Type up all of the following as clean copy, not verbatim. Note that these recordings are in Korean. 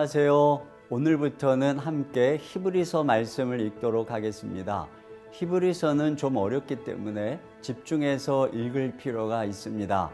안녕하세요. 오늘부터는 함께 히브리서 말씀을 읽도록 하겠습니다. 히브리서는 좀 어렵기 때문에 집중해서 읽을 필요가 있습니다.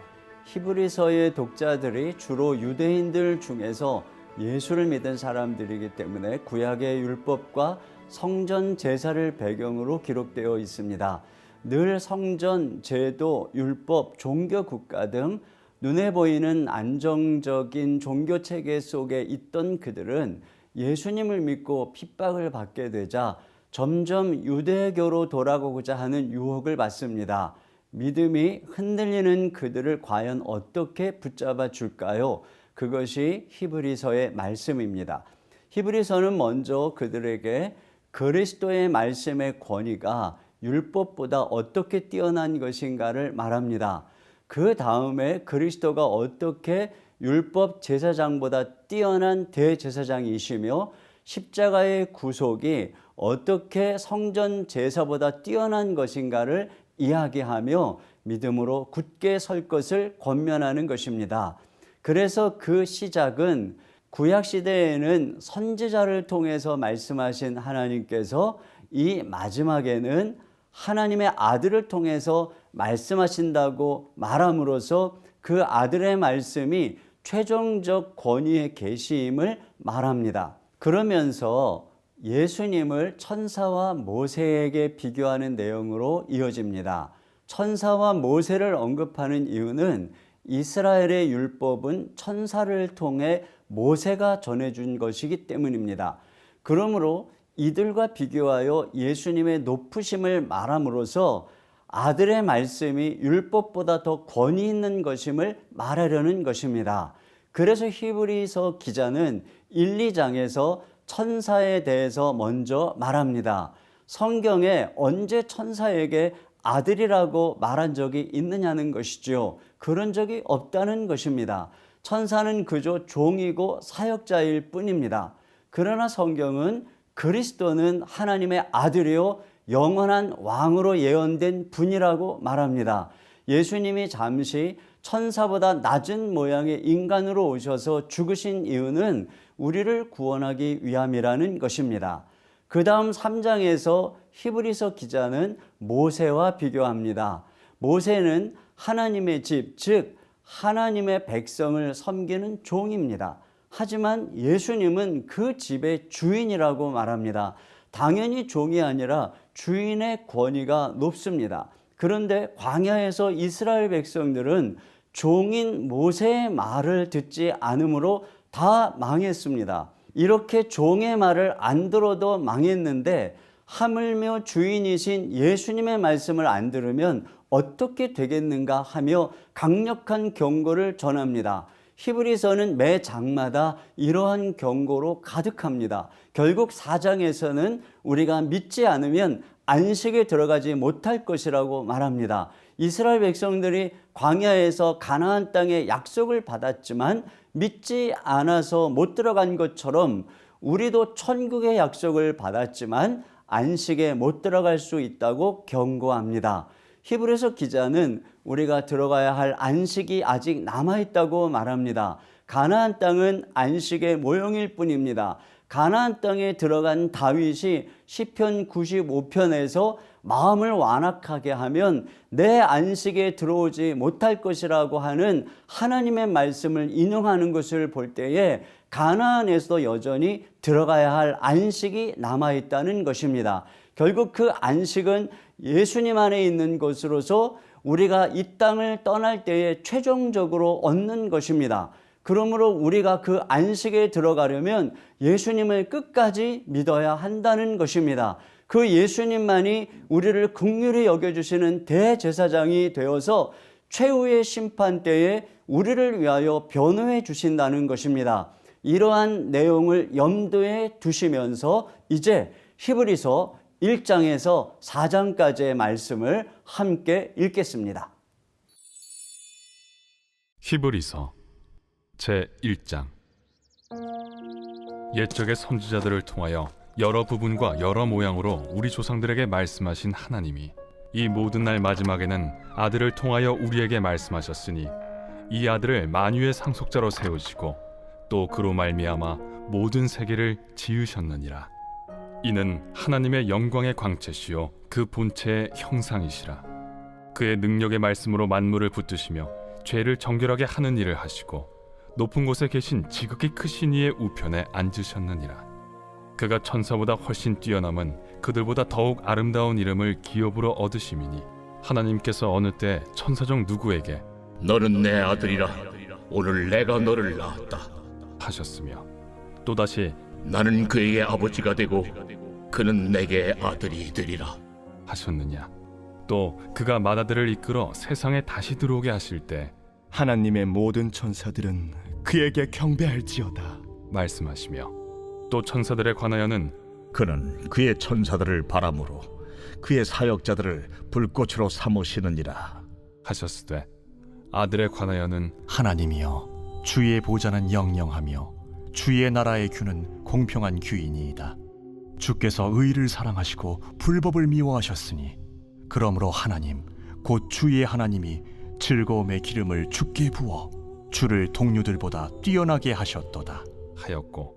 히브리서의 독자들이 주로 유대인들 중에서 예수를 믿은 사람들이기 때문에 구약의 율법과 성전 제사를 배경으로 기록되어 있습니다. 늘 성전, 제도, 율법, 종교 국가 등 눈에 보이는 안정적인 종교 체계 속에 있던 그들은 예수님을 믿고 핍박을 받게 되자 점점 유대교로 돌아가고자 하는 유혹을 받습니다. 믿음이 흔들리는 그들을 과연 어떻게 붙잡아 줄까요? 그것이 히브리서의 말씀입니다. 히브리서는 먼저 그들에게 그리스도의 말씀의 권위가 율법보다 어떻게 뛰어난 것인가를 말합니다. 그 다음에 그리스도가 어떻게 율법 제사장보다 뛰어난 대제사장이시며 십자가의 구속이 어떻게 성전 제사보다 뛰어난 것인가를 이야기하며 믿음으로 굳게 설 것을 권면하는 것입니다. 그래서 그 시작은 구약시대에는 선지자를 통해서 말씀하신 하나님께서 이 마지막에는 하나님의 아들을 통해서 말씀하신다고 말함으로써 그 아들의 말씀이 최종적 권위의 계시임을 말합니다. 그러면서 예수님을 천사와 모세에게 비교하는 내용으로 이어집니다. 천사와 모세를 언급하는 이유는 이스라엘의 율법은 천사를 통해 모세가 전해준 것이기 때문입니다. 그러므로 이들과 비교하여 예수님의 높으심을 말함으로써 아들의 말씀이 율법보다 더 권위 있는 것임을 말하려는 것입니다. 그래서 히브리서 기자는 1, 2장에서 천사에 대해서 먼저 말합니다. 성경에 언제 천사에게 아들이라고 말한 적이 있느냐는 것이죠. 그런 적이 없다는 것입니다. 천사는 그저 종이고 사역자일 뿐입니다. 그러나 성경은 그리스도는 하나님의 아들이요 영원한 왕으로 예언된 분이라고 말합니다. 예수님이 잠시 천사보다 낮은 모양의 인간으로 오셔서 죽으신 이유는 우리를 구원하기 위함이라는 것입니다. 그 다음 3장에서 히브리서 기자는 모세와 비교합니다. 모세는 하나님의 집, 즉 하나님의 백성을 섬기는 종입니다. 하지만 예수님은 그 집의 주인이라고 말합니다. 당연히 종이 아니라 주인의 권위가 높습니다. 그런데 광야에서 이스라엘 백성들은 종인 모세의 말을 듣지 않으므로 다 망했습니다. 이렇게 종의 말을 안 들어도 망했는데 하물며 주인이신 예수님의 말씀을 안 들으면 어떻게 되겠는가 하며 강력한 경고를 전합니다. 히브리서는 매 장마다 이러한 경고로 가득합니다. 결국 4장에서는 우리가 믿지 않으면 안식에 들어가지 못할 것이라고 말합니다. 이스라엘 백성들이 광야에서 가나안 땅의 약속을 받았지만 믿지 않아서 못 들어간 것처럼 우리도 천국의 약속을 받았지만 안식에 못 들어갈 수 있다고 경고합니다. 히브리서 기자는 우리가 들어가야 할 안식이 아직 남아있다고 말합니다. 가나안 땅은 안식의 모형일 뿐입니다. 가나안 땅에 들어간 다윗이 시편 95편에서 마음을 완악하게 하면 내 안식에 들어오지 못할 것이라고 하는 하나님의 말씀을 인용하는 것을 볼 때에 가나안에서도 여전히 들어가야 할 안식이 남아있다는 것입니다. 결국 그 안식은 예수님 안에 있는 것으로서 우리가 이 땅을 떠날 때에 최종적으로 얻는 것입니다. 그러므로 우리가 그 안식에 들어가려면 예수님을 끝까지 믿어야 한다는 것입니다. 그 예수님만이 우리를 긍휼히 여겨주시는 대제사장이 되어서 최후의 심판 때에 우리를 위하여 변호해 주신다는 것입니다. 이러한 내용을 염두에 두시면서 이제 히브리서 1장에서 4장까지의 말씀을 함께 읽겠습니다. 히브리서 제1장. 옛적의 선지자들을 통하여 여러 부분과 여러 모양으로 우리 조상들에게 말씀하신 하나님이 이 모든 날 마지막에는 아들을 통하여 우리에게 말씀하셨으니 이 아들을 만유의 상속자로 세우시고 또 그로 말미암아 모든 세계를 지으셨느니라. 이는 하나님의 영광의 광채시요 그 본체의 형상이시라. 그의 능력의 말씀으로 만물을 붙드시며 죄를 정결하게 하는 일을 하시고 높은 곳에 계신 지극히 크신 이의 우편에 앉으셨느니라. 그가 천사보다 훨씬 뛰어남은 그들보다 더욱 아름다운 이름을 기업으로 얻으심이니 하나님께서 어느 때 천사 중 누구에게 너는 내 아들이라. 오늘 내가 너를 낳았다. 하셨으며 또다시 나는 그에게 아버지가 되고 그는 내게 아들이 되리라. 하셨느냐. 또 그가 맏아들을 이끌어 세상에 다시 들어오게 하실 때 하나님의 모든 천사들은 그에게 경배할지어다. 말씀하시며 또 천사들에 관하여는 그는 그의 천사들을 바람으로 그의 사역자들을 불꽃으로 삼으시느니라. 하셨으되 아들에 관하여는 하나님이여, 주의 보좌는 영영하며 주의 나라의 규는 공평한 규이니이다. 주께서 의를 사랑하시고 불법을 미워하셨으니 그러므로 하나님 곧 주의 하나님이 즐거움의 기름을 주께 부어 주를 동료들보다 뛰어나게 하셨도다. 하였고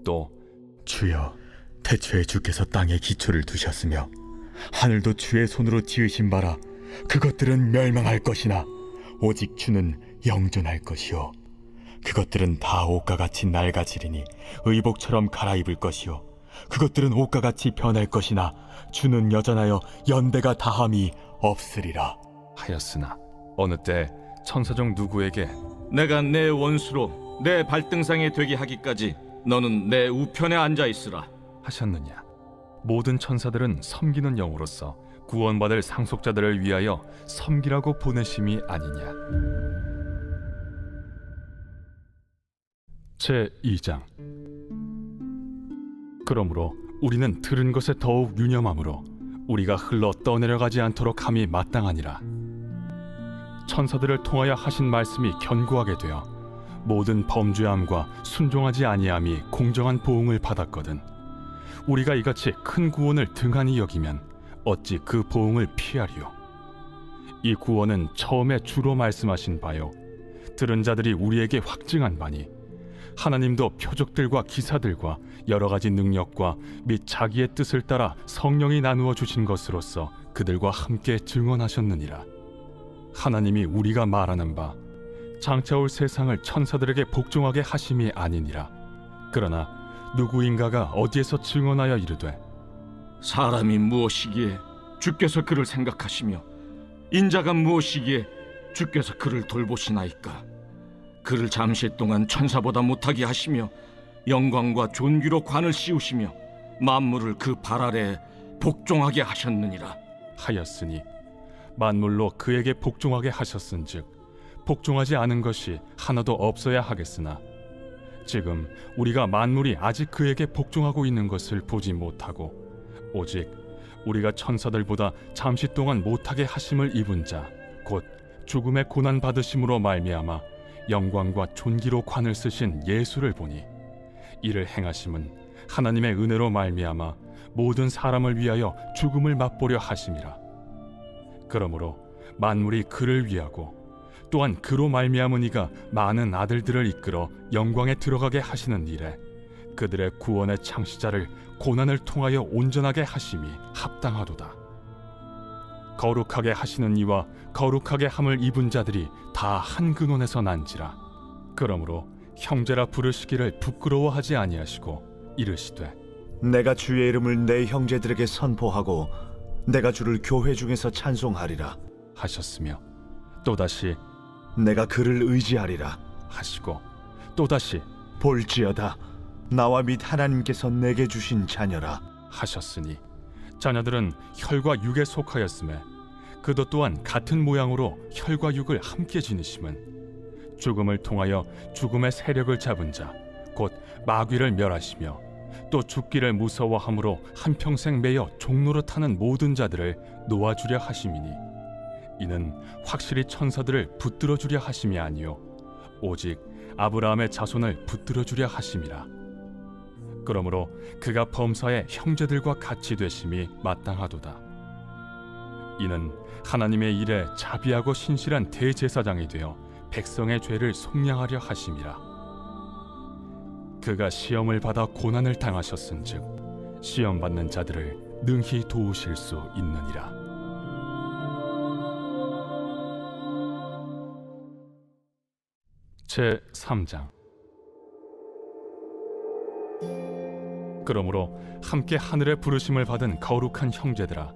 또 주여, 태초에 주께서 땅에 기초를 두셨으며 하늘도 주의 손으로 지으신 바라. 그것들은 멸망할 것이나 오직 주는 영존할 것이요 그것들은 다 옷과 같이 낡아지리니 의복처럼 갈아입을 것이요 그것들은 옷과 같이 변할 것이나 주는 여전하여 연대가 다함이 없으리라. 하였으나 어느 때 천사 중 누구에게 내가 내 원수로 내 발등상에 되게 하기까지 너는 내 우편에 앉아 있으라. 하셨느냐. 모든 천사들은 섬기는 영으로서 구원받을 상속자들을 위하여 섬기라고 보내심이 아니냐. 제2장. 그러므로 우리는 들은 것에 더욱 유념함으로 우리가 흘러 떠내려가지 않도록 함이 마땅하니라. 천사들을 통하여 하신 말씀이 견고하게 되어 모든 범죄함과 순종하지 아니함이 공정한 보응을 받았거든. 우리가 이같이 큰 구원을 등한히 여기면 어찌 그 보응을 피하리요. 이 구원은 처음에 주로 말씀하신 바요 들은 자들이 우리에게 확증한 바니 하나님도 표적들과 기사들과 여러 가지 능력과 및 자기의 뜻을 따라 성령이 나누어 주신 것으로서 그들과 함께 증언하셨느니라. 하나님이 우리가 말하는 바 장차 올 세상을 천사들에게 복종하게 하심이 아니니라. 그러나 누구인가가 어디에서 증언하여 이르되 사람이 무엇이기에 주께서 그를 생각하시며 인자가 무엇이기에 주께서 그를 돌보시나이까. 그를 잠시 동안 천사보다 못하게 하시며 영광과 존귀로 관을 씌우시며 만물을 그 발 아래에 복종하게 하셨느니라. 하였으니 만물로 그에게 복종하게 하셨은즉 복종하지 않은 것이 하나도 없어야 하겠으나 지금 우리가 만물이 아직 그에게 복종하고 있는 것을 보지 못하고 오직 우리가 천사들보다 잠시 동안 못하게 하심을 입은 자 곧 죽음의 고난 받으심으로 말미암아 영광과 존귀로 관을 쓰신 예수를 보니 이를 행하심은 하나님의 은혜로 말미암아 모든 사람을 위하여 죽음을 맛보려 하심이라. 그러므로 만물이 그를 위하고 또한 그로 말미암은 이가 많은 아들들을 이끌어 영광에 들어가게 하시는 일에 그들의 구원의 창시자를 고난을 통하여 온전하게 하심이 합당하도다. 거룩하게 하시는 이와 거룩하게 함을 입은 자들이 다 한 근원에서 난지라. 그러므로 형제라 부르시기를 부끄러워하지 아니하시고 이르시되 내가 주의 이름을 내 형제들에게 선포하고 내가 주를 교회 중에서 찬송하리라. 하셨으며 또다시 내가 그를 의지하리라. 하시고 또다시 볼지어다 나와 및 하나님께서 내게 주신 자녀라. 하셨으니 자녀들은 혈과 육에 속하였음에 그도 또한 같은 모양으로 혈과 육을 함께 지니심은 죽음을 통하여 죽음의 세력을 잡은 자 곧 마귀를 멸하시며 또 죽기를 무서워함으로 한평생 매여 종로로 타는 모든 자들을 놓아주려 하심이니 이는 확실히 천사들을 붙들어 주려 하심이 아니요 오직 아브라함의 자손을 붙들어 주려 하심이라. 그러므로 그가 범사의 형제들과 같이 되심이 마땅하도다. 이는 하나님의 일에 자비하고 신실한 대제사장이 되어 백성의 죄를 속량하려 하심이라. 그가 시험을 받아 고난을 당하셨은즉 시험 받는 자들을 능히 도우실 수 있느니라. 제 3장. 그러므로 함께 하늘의 부르심을 받은 거룩한 형제들아,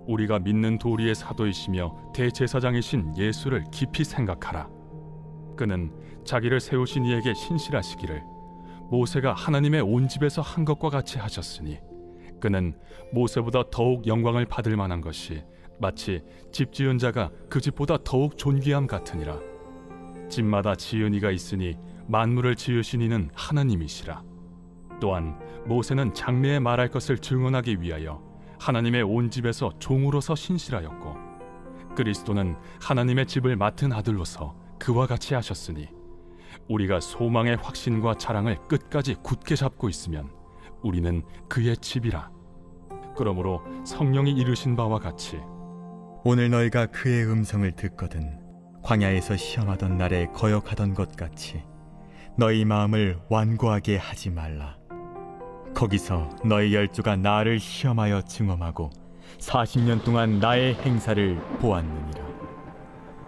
우리가 믿는 도리의 사도이시며 대제사장이신 예수를 깊이 생각하라. 그는 자기를 세우신 이에게 신실하시기를 모세가 하나님의 온 집에서 한 것과 같이 하셨으니, 그는 모세보다 더욱 영광을 받을 만한 것이 마치 집 지은 자가 그 집보다 더욱 존귀함 같으니라. 집마다 지은 이가 있으니 만물을 지으신 이는 하나님이시라. 또한 모세는 장래에 말할 것을 증언하기 위하여 하나님의 온 집에서 종으로서 신실하였고, 그리스도는 하나님의 집을 맡은 아들로서 그와 같이 하셨으니, 우리가 소망의 확신과 자랑을 끝까지 굳게 잡고 있으면 우리는 그의 집이라. 그러므로 성령이 이르신 바와 같이 오늘 너희가 그의 음성을 듣거든 광야에서 시험하던 날에 거역하던 것 같이 너희 마음을 완고하게 하지 말라. 거기서 너희 열조가 나를 시험하여 증험하고 40년 동안 나의 행사를 보았느니라.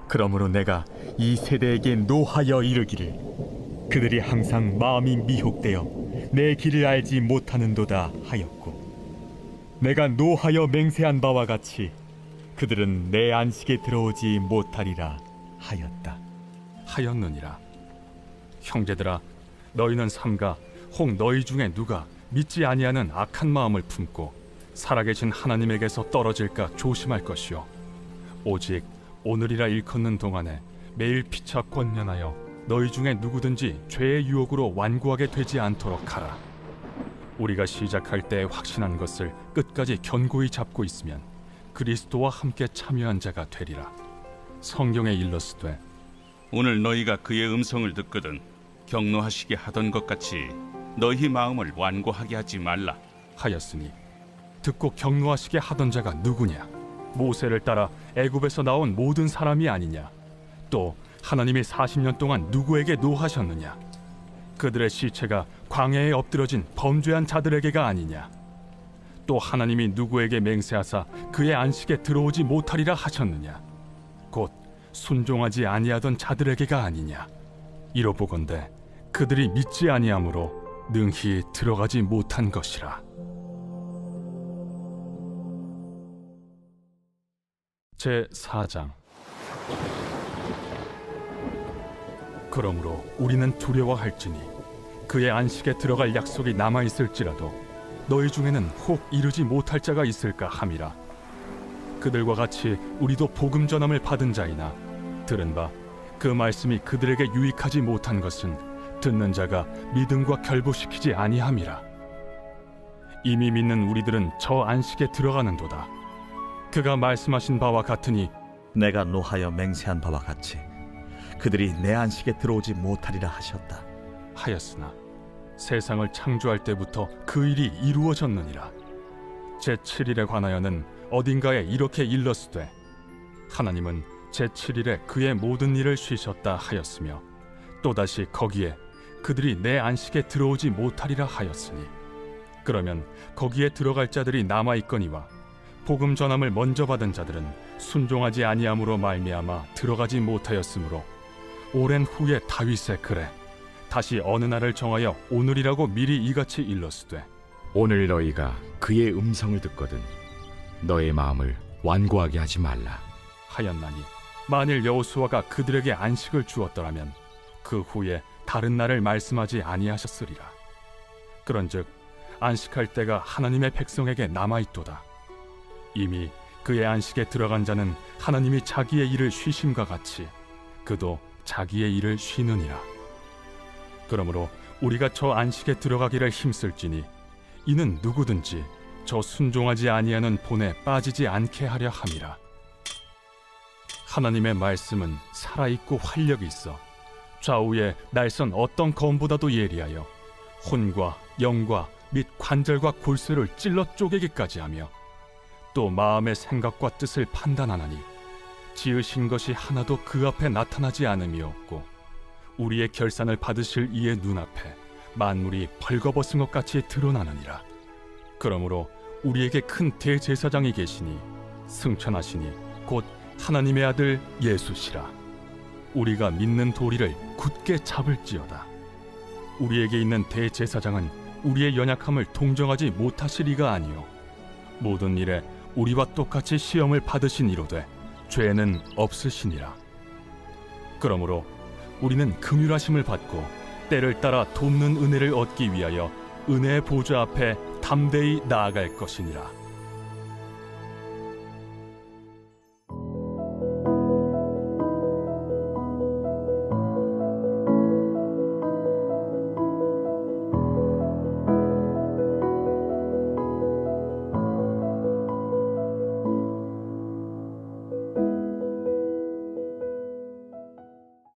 그러므로 내가 이 세대에게 노하여 이르기를 그들이 항상 마음이 미혹되어 내 길을 알지 못하는도다 하였고, 내가 노하여 맹세한 바와 같이 그들은 내 안식에 들어오지 못하리라 하였다. 하였느니라. 형제들아, 너희는 삼가 혹 너희 중에 누가 믿지 아니하는 악한 마음을 품고 살아계신 하나님에게서 떨어질까 조심할 것이요, 오직 오늘이라 일컫는 동안에 매일 피차 권면하여 너희 중에 누구든지 죄의 유혹으로 완고하게 되지 않도록 하라. 우리가 시작할 때 확신한 것을 끝까지 견고히 잡고 있으면 그리스도와 함께 참여한 자가 되리라. 성경에 일렀으되 오늘 너희가 그의 음성을 듣거든 격노하시게 하던 것 같이 너희 마음을 완고하게 하지 말라 하였으니, 듣고 격노하시게 하던 자가 누구냐? 모세를 따라 애굽에서 나온 모든 사람이 아니냐? 또 하나님이 40년 동안 누구에게 노하셨느냐? 그들의 시체가 광야에 엎드러진 범죄한 자들에게가 아니냐? 또 하나님이 누구에게 맹세하사 그의 안식에 들어오지 못하리라 하셨느냐? 곧 순종하지 아니하던 자들에게가 아니냐? 이로보건대 그들이 믿지 아니하므로 능히 들어가지 못한 것이라. 제 4장. 그러므로 우리는 두려워할지니 그의 안식에 들어갈 약속이 남아있을지라도 너희 중에는 혹 이르지 못할 자가 있을까 함이라. 그들과 같이 우리도 복음 전함을 받은 자이나 들은 바 그 말씀이 그들에게 유익하지 못한 것은 듣는 자가 믿음과 결부시키지 아니함이라. 이미 믿는 우리들은 저 안식에 들어가는도다. 그가 말씀하신 바와 같으니 내가 노하여 맹세한 바와 같이 그들이 내 안식에 들어오지 못하리라 하셨다 하였으나 세상을 창조할 때부터 그 일이 이루어졌느니라. 제7일에 관하여는 어딘가에 이렇게 일렀으되 하나님은 제7일에 그의 모든 일을 쉬셨다 하였으며, 또다시 거기에 그들이 내 안식에 들어오지 못하리라 하였으니, 그러면 거기에 들어갈 자들이 남아있거니와 복음 전함을 먼저 받은 자들은 순종하지 아니함으로 말미암아 들어가지 못하였으므로, 오랜 후에 다윗의 글에 다시 어느 날을 정하여 오늘이라고 미리 이같이 일렀으되 오늘 너희가 그의 음성을 듣거든 너의 마음을 완고하게 하지 말라 하였나니, 만일 여호수아가 그들에게 안식을 주었더라면 그 후에 다른 날을 말씀하지 아니하셨으리라. 그런즉 안식할 때가 하나님의 백성에게 남아있도다. 이미 그의 안식에 들어간 자는 하나님이 자기의 일을 쉬심과 같이 그도 자기의 일을 쉬느니라. 그러므로 우리가 저 안식에 들어가기를 힘쓸지니 이는 누구든지 저 순종하지 아니하는 본에 빠지지 않게 하려 함이라. 하나님의 말씀은 살아있고 활력이 있어 좌우에 날선 어떤 검보다도 예리하여 혼과 영과 및 관절과 골수를 찔러 쪼개기까지 하며 또 마음의 생각과 뜻을 판단하나니, 지으신 것이 하나도 그 앞에 나타나지 않음이 없고 우리의 결산을 받으실 이의 눈앞에 만물이 벌거벗은 것 같이 드러나느니라. 그러므로 우리에게 큰 대제사장이 계시니 승천하시니 곧 하나님의 아들 예수시라. 우리가 믿는 도리를 굳게 잡을지어다. 우리에게 있는 대제사장은 우리의 연약함을 동정하지 못하시리가 아니요 모든 일에 우리와 똑같이 시험을 받으신 이로되 죄는 없으시니라. 그러므로 우리는 긍휼하심을 받고 때를 따라 돕는 은혜를 얻기 위하여 은혜의 보좌 앞에 담대히 나아갈 것이니라.